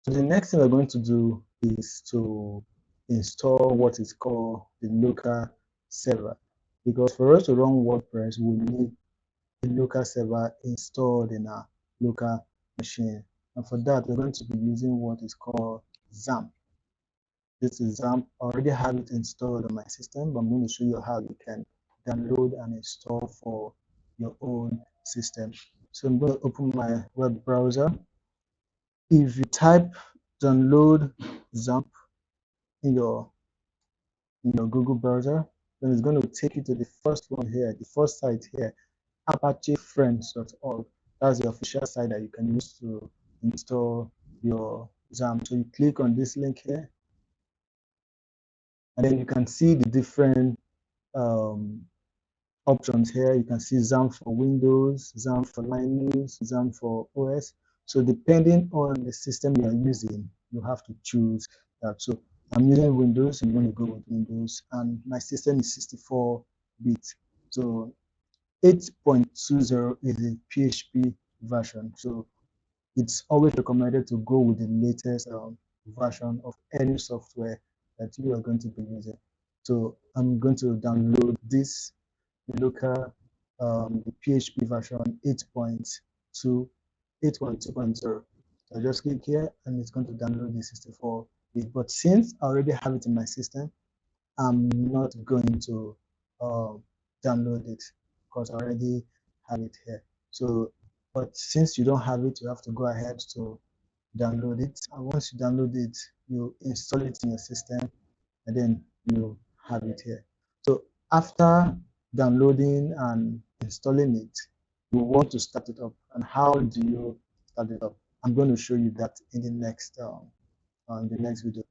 So the next thing we're going to do is to install what is called the local server. Because for us to run WordPress, we need a local server installed in our local machine. And for that, we're going to be using what is called Xampp. This is Xampp. I already have it installed on my system, but I'm going to show you how you can download and install for your own system. So I'm going to open my web browser. If you type download Xampp in your Google browser, then it's going to take you to the first one here, the first site here, ApacheFriends.org. That's the official site that you can use to install your Xampp. So you click on this link here, and then you can see the different options here. You can see Xampp for Windows, Xampp for Linux, Xampp for OS. So depending on the system you are using, you have to choose that. So I'm using Windows. I'm going to go with Windows, and my system is 64-bit. So 8.20 is the PHP version. So it's always recommended to go with the latest version of any software that you are going to be using. So I'm going to download this local the PHP version 8.2, 8.2.0. So I just click here and it's going to download the 64-bit. But since I already have it in my system, I'm not going to download it because I already have it here. So, but since you don't have it, you have to go ahead to download it. And once you download it, you install it in your system, and then you have it here. So after downloading and installing it, you want to start it up. And how do you start it up? I'm going to show you that in the next video.